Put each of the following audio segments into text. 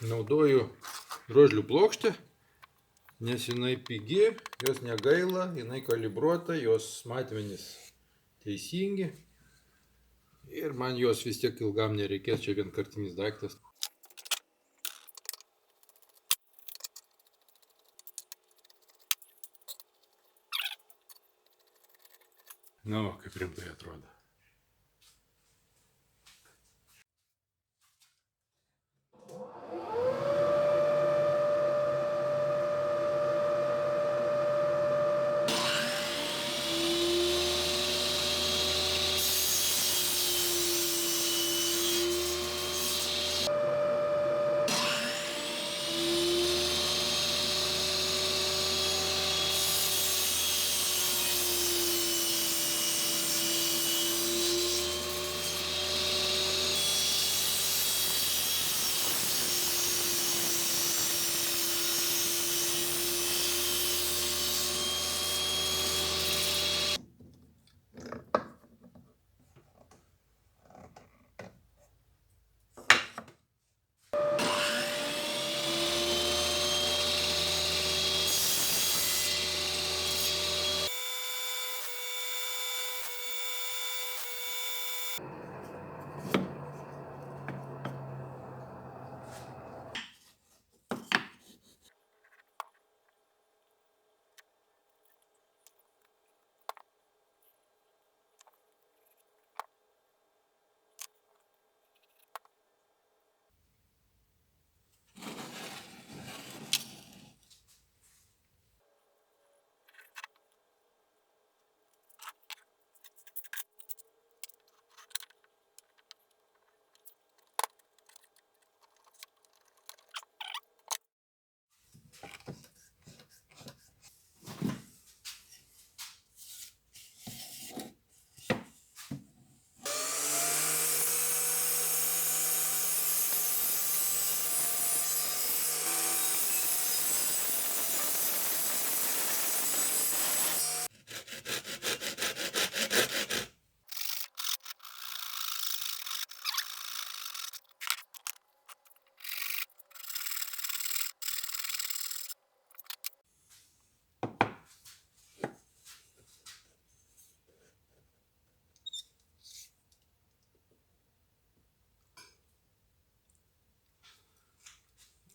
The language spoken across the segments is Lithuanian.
Naudoju drožlių plokštę, nes jinai pigi, jos negaila, jinai kalibruota, jos matmenys teisingi. Ir man jos vis tiek ilgam nereikės, čia vienkartinis daiktas. Na, kaip rimtai atrodo.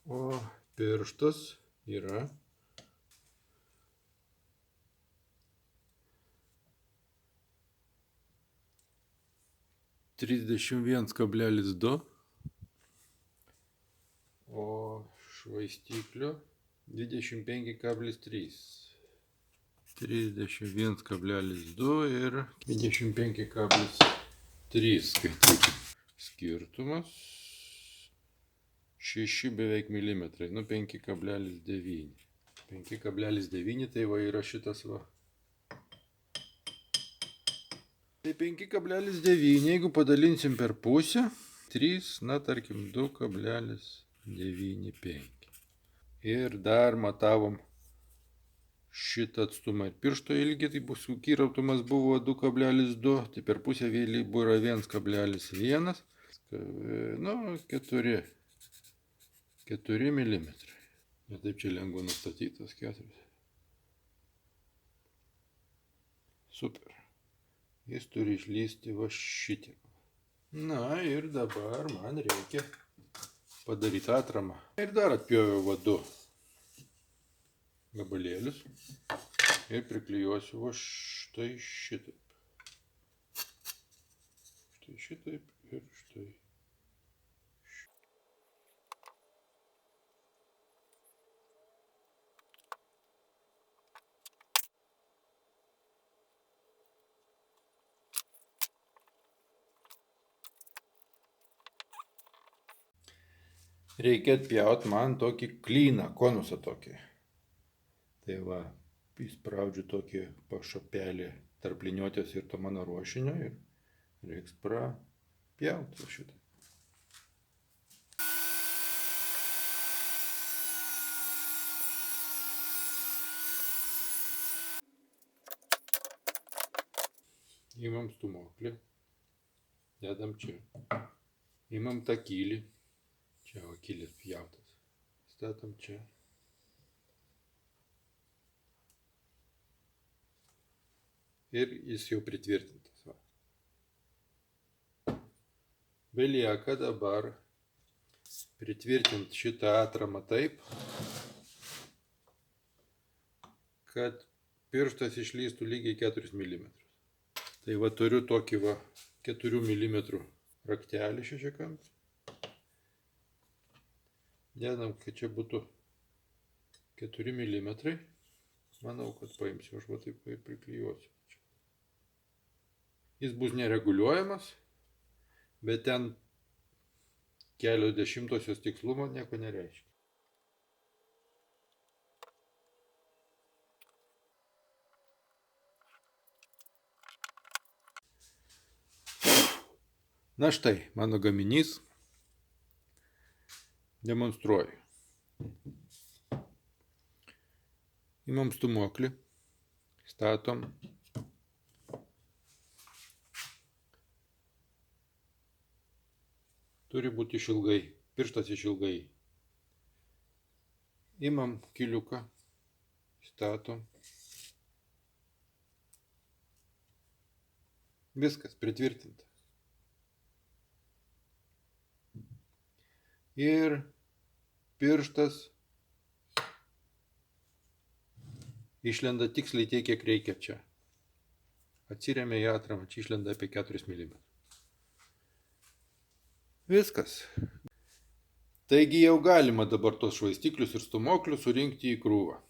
O pirštas yra 31,2, o švaistyklio 25,3. 31,2 ir 25,3 skaityti. Skirtumas 6 beveik milimetrai, nu 5,9. 5,9 tai va yra šitas va. Tai 5,9, jeigu padalinsim per pusę, 3, na tarkim 2,95. Ir dar matavom šitą atstumą ir piršto ilgį, tai bus skirtumas buvo 2,2, tai per pusę vėlį buvo 1,1, nu 4 milimetrai. Ir taip čia lengva nustatytas 4. Super. Jis turi išlysti va šitiek. Na ir dabar man reikia padaryti atramą. Ir dar atpjoviau va 2 gabalėlius ir priklijuosiu va štai šitaip. Štai šitaip ir štai. Reikia atpjauti man tokį klyną, konusą tokį. Tai va, įspraudžiu tokį pašapelį tarp liniuotės ir to mano ruošinio ir reiks prapjauti šitą. Imam stūmoklį, dedam čia. Imam tą kylį. Čia vakilis pjautas. Statom čia. Ir jis jau pritvirtintas. Va. Belieka dabar pritvirtinti šitą atramą taip, kad pirštas išlįstų lygiai 4 mm. Tai va turiu tokį va 4 mm raktelį šešiakampį. Dedam, kad čia būtų 4 mm. Manau, kad paimsiu, aš va taip ir priklijuosiu. Jis bus nereguliuojamas, bet ten kelios dešimtosios tikslumo nieko nereiškia. Na štai, mano gaminys. Demonstruoju. Imam stūmoklį, statom. Turi būti išilgai, pirštas išilgai. Imam kiliuką, statom. Viskas pritvirtinta. Ir pirštas išlenda tiksliai tiek, kiek reikia čia. Atsiremia į atramą, čia išlenda apie 4 mm. Viskas. Taigi jau galima dabar tos švaistiklius ir stūmoklius surinkti į krūvą.